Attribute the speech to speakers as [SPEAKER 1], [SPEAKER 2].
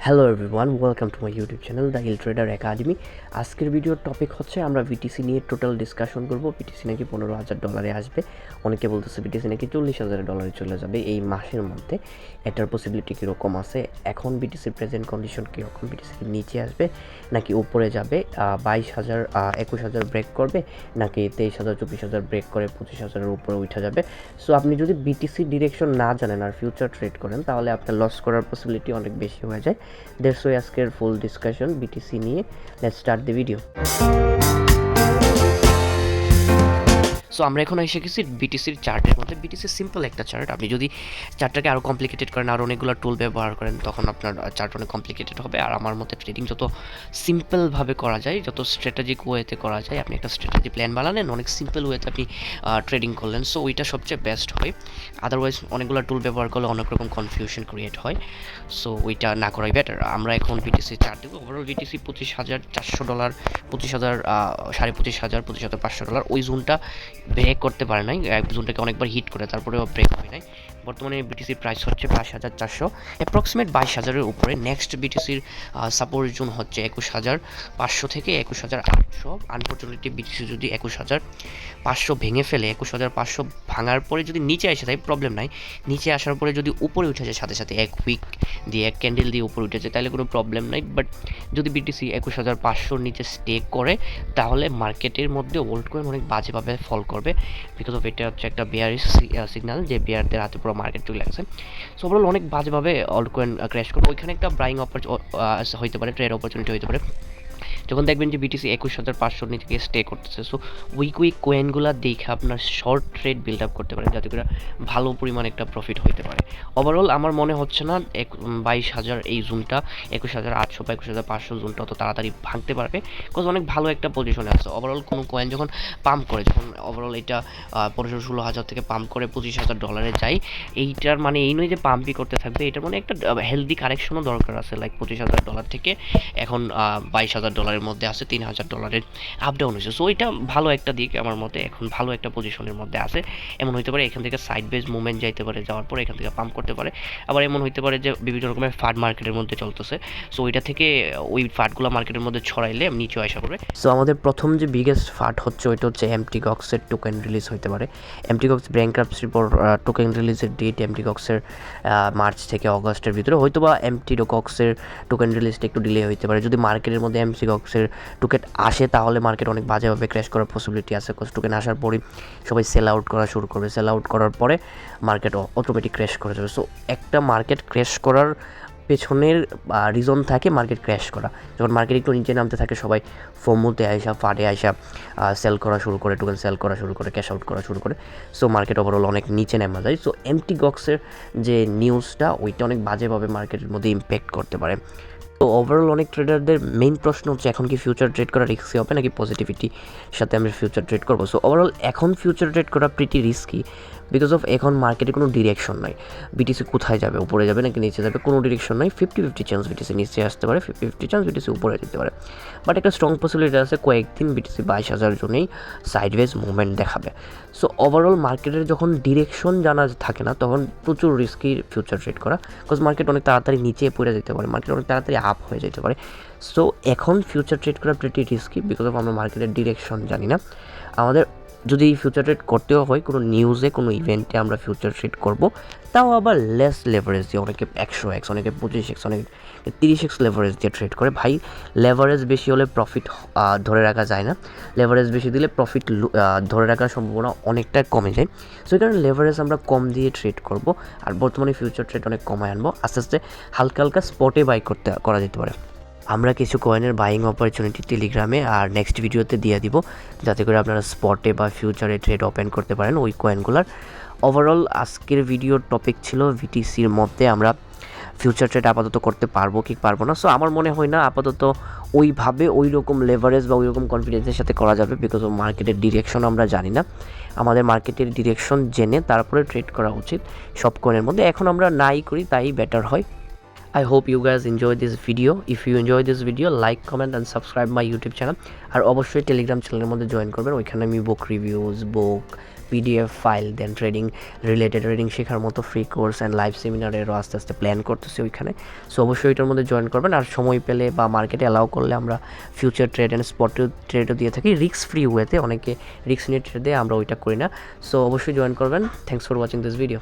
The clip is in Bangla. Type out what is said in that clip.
[SPEAKER 1] Hello everyone, welcome to my YouTube channel the Hill Trader Academy. আজকের ভিডিওর টপিক হচ্ছে আমরা বিটিসি নিয়ে টোটাল ডিসকাশন করব। বিটিসি নাকি $15,000 আসবে, অনেকে বলতেছে বিটিসি নাকি $40,000 চলে যাবে এই মাসের মধ্যে। এটার পসিবিলিটি কীরকম আছে, এখন বিটিসির প্রেজেন্ট কন্ডিশন কীরকম, বিটিসি কি নিচে আসবে নাকি উপরে যাবে, 22,000 21,000 ব্রেক করবে নাকি 23,000 24,000 ব্রেক করে 25,000-এর উপরে উঠে যাবে। সো আপনি যদি বিটিসি ডিরেকশন না জানেন আর ফিউচার ট্রেড করেন তাহলে আপনার লস করার পসিবিলিটি অনেক বেশি হয়ে যায়। That's why আজকের ফুল ডিসকাশন বিটিসি নিয়ে। Let's start the video. So আমরা এখন এসে গেছি বিটিসির চার্টের মধ্যে। বিটিসি সিম্পল একটা চার্ট, আপনি যদি চার্টটাকে আরও কমপ্লিকেটেড করেন আর অনেকগুলো টুল ব্যবহার করেন তখন আপনার চার্ট অনেক কমপ্লিকেটেড হবে। আর আমার মতে ট্রেডিং যত সিম্পলভাবে করা যায়, যত স্ট্র্যাটেজিক ওয়েতে করা যায়, আপনি একটা স্ট্র্যাটেজি প্ল্যান বানালেন, অনেক সিম্পল ওয়েতে আপনি ট্রেডিং করলেন, সো ওইটা সবচেয়ে বেস্ট হয়। আদারওয়াইজ অনেকগুলো টুল ব্যবহার করলে অনেক রকম কনফিউশন ক্রিয়েট হয়, সো ওইটা না করাই বেটার। আমরা এখন বিটিসি চার্ট দেবো। ওভারঅল বিটিসি $25,400, 25,000, $25,500, $25,500 ওই জোনটা ব্রেক করতে পারে নাই, জোনটাকে অনেকবার হিট করে তারপরেও ব্রেক হয় নাই। বর্তমানে বিটিসির প্রাইস হচ্ছে 22,400, অ্যাপ্রক্সিমেট 22,000-এর উপরে। নেক্সট বিটিসির সাপোর্ট জোন হচ্ছে 21,500 থেকে 21,800। আনফর্চুনেটলি বিটিসি যদি 21,500 ভেঙে ফেলে, 21,500 ভাঙার পরে যদি নিচে আসে তাই প্রবলেম নাই, নিচে আসার পরে যদি উপরে উঠে যায় সাথে সাথে এক উইক দিয়ে এক ক্যান্ডেল দিয়ে উপরে উঠে যায় তাহলে কোনো প্রবলেম নাই। বাট যদি বিটিসি 21,500-র নিচে স্টে করে তাহলে মার্কেটের মধ্যে ওল্ড কয়েন অনেক বাজেভাবে ফল করবে, বিকজ অফ এটা হচ্ছে একটা বেয়ারিশ সিগন্যাল যে বেয়ারদের হাতে পুরো মার্কেট চলে গেছে। সো ওভারঅল অনেক বাজেভাবে অল্ড কয়েন ক্র্যাশ করবে। ওইখানে একটা বাইং হইতে পারে, ট্রেড অপরচুনিটি হইতে পারে যখন দেখবেন যে বিটিসি 21,500 নিচে গিয়ে স্টে করতেছে। সো উইক কোয়েনগুলো দেখে আপনার শর্ট ট্রেড বিল্ড আপ করতে পারেন যাতে করে ভালো পরিমাণ একটা প্রফিট হইতে পারে। ওভারঅল আমার মনে হচ্ছে না 22,000 এই জোনটা, 21,800 বা 21,500 জোনটা অত তাড়াতাড়ি ভাঙতে পারবে, বিকজ অনেক ভালো একটা পজিশনে আছে। ওভারঅল কোনো কয়েন যখন পাম্প করে, যখন ওভারঅল এটা 15-16,000 থেকে পাম্প করে $25,000 যায়, এইটার মানে এই নয় যে পাম্পই করতে থাকবে, এটার মানে একটা হেলদি কারেকশনও দরকার আছে। লাইক $25,000 থেকে এখন $22,000 মধ্যে আছে, $3,000 আপ ডাউন হয়েছে। সো এটা ভালো একটা দিক আমার মতে, এখন ভালো একটা পজিশনের মধ্যে আছে। এমন হতে পারে এখান থেকে সাইড বেজ মুভমেন্ট যাইতে পারে, যাওয়ার পরে এখান থেকে পাম্প করতে পারে। আবার এমন হতে পারে যে বিভিন্ন রকমের ফাড মার্কেটের মধ্যে চলতেছে, সো ওইটা থেকে ওই ফাডগুলো মার্কেটের মধ্যে ছড়াইলে নিচে আসা করবে। সো আমাদের প্রথম যে বিগেস্ট ফাড হচ্ছে ওইটা হচ্ছে এমটিগক্সের টোকেন রিলিজ হতে পারে। এমটিগক্স ব্যাংক্রাপসির পর টোকেন রিলিজের ডেট এমটিগক্সের মার্চ থেকে অগস্টের ভিতরে, হয়তো বা এমটিগক্সের টোকেন রিলিজটা একটু ডিলে হতে পারে। যদি মার্কেটের মধ্যে এমটিগক্সের টোকেন আসে তাহলে মার্কেট অনেক বাজেভাবে ক্র্যাশ করার পসিবিলিটি আছে, বিকজ টোকেন আসার পরই সবাই সেল আউট করা শুরু করবে, সেল আউট করার পরে মার্কেট অটোমেটিক ক্র্যাশ করে যাবে। সো একটা মার্কেট ক্র্যাশ করার পেছনের রিজন থাকে মার্কেট ক্র্যাশ করা। যখন মার্কেট একটু নিচে নামতে থাকে সবাই ফোমোতে আইসা ফাডে আইসা সেল করা শুরু করে, টোকেন সেল করা শুরু করে, ক্যাশ আউট করা শুরু করে। সো মার্কেট ওভারঅল অনেক নিচে নেমে যায়। সো এমটিগক্সের যে নিউজটা ওইটা অনেক বাজেভাবে মার্কেটের মধ্যে ইম্প্যাক্ট করতে পারে। তো ওভারঅল অনেক ট্রেডারদের মেইন প্রশ্ন হচ্ছে এখন কি ফিউচার ট্রেড করা রিস্কি হবে নাকি পজিটিভিটির সাথে আমরা ফিউচার ট্রেড করবো। সো ওভারঅল এখন ফিউচার ট্রেড করা প্রিটি রিস্কি, বিকজ অফ এখন মার্কেটে কোনো ডিরেকশন নাই। বিটিসি কোথায় যাবে, উপরে যাবে নাকি নিচে যাবে, কোনো ডিরেকশন নাই। 50-50 চান্স বিটিসি নিচে আসতে পারে, 50-50 চান্স বিটিসি উপরে যেতে পারে। বাট একটা স্ট্রং পসিবিলিটি আছে কয়েকদিন বিটিসি 22,000 জনেই সাইডওয়েজ মুভমেন্ট দেখাবে। সো ওভারঅল মার্কেটের যখন ডিরেকশন জানা থাকে না তখন প্রচুর রিস্কি ফিউচার ট্রেড করা, বিকজ মার্কেট অনেক তাড়াতাড়ি নিচে পড়ে যেতে পারে, মার্কেট অনেক তাড়াতাড়ি আপ হয়ে যেতে পারে। সো এখন ফিউচার ট্রেড করা প্রিটি রিস্কি, বিকজ অফ আমরা মার্কেটের ডিরেকশন জানি না। আমাদের যদি ফিউচার ট্রেড করতেও হয় কোনো নিউজে কোনো ইভেন্টে আমরা ফিউচার ট্রেড করব, তাও আবার লেস লেভারেজ দিয়ে। অনেকে 100x, অনেকে 25x, অনেকে 30x লেভারেজ দিয়ে ট্রেড করে। ভাই লেভারেজ বেশি হলে প্রফিট ধরে রাখা যায় না, লেভারেজ বেশি দিলে প্রফিট ধরে রাখার সম্ভাবনা অনেকটা কমে যায়। সো এই কারণে লেভারেজ আমরা কম দিয়ে ট্রেড করব। আর বর্তমানে ফিউচার ট্রেড অনেক কমায় আনবো, আস্তে আস্তে হালকা হালকা স্পটে বাই করা যেতে পারে। আমরা কিছু কয়েনের বাইং অপরচুনিটি টেলিগ্রামে আর নেক্সট ভিডিওতে দিয়ে দিব, যাতে করে আপনারা স্পটে বা ফিউচারে ট্রেড ওপেন করতে পারেন ওই কয়েনগুলোর। ওভারঅল আজকের ভিডিওর টপিক ছিল ভিটিসির মধ্যে আমরা ফিউচার ট্রেড আপাতত করতে পারবো কি পারবো না। সো আমার মনে হয় না আপাতত ওইভাবে ওই রকম লেভারেজ বা ওই রকম কনফিডেন্সের সাথে করা যাবে, বিকজ অফ মার্কেটের ডিরেকশন আমরা জানি না। আমাদের মার্কেটের ডিরেকশন জেনে তারপরে ট্রেড করা উচিত সব কয়েনের মধ্যে। এখন আমরা নাই করি তাই বেটার হয়। I hope you guys enjoy this video. If you enjoy this video, like, comment and subscribe my YouTube channel. আর অবশ্যই টেলিগ্রাম চ্যানেলের মধ্যে জয়েন করবেন, ওইখানে আমি বুক রিভিউজ, বুক পিডিএফ ফাইল, দেন ট্রেডিং রিলেটেড ট্রেডিং শেখার মতো ফ্রি কোর্স অ্যান্ড লাইভ সেমিনারেরও আস্তে আস্তে প্ল্যান করতেছি ওইখানে। সো অবশ্যই এটার মধ্যে জয়েন করবেন। আর সময় পেলে বা মার্কেটে অ্যালাউ করলে আমরা ফিউচার ট্রেড অ্যান্ড স্পট ট্রেডও দিয়ে থাকি রিস্ক ফ্রি ওয়েতে। অনেকে রিস্ক নিয়ে ট্রেড দেয়, আমরা ওইটা করি না। সো অবশ্যই জয়েন করবেন। Thanks for watching this video.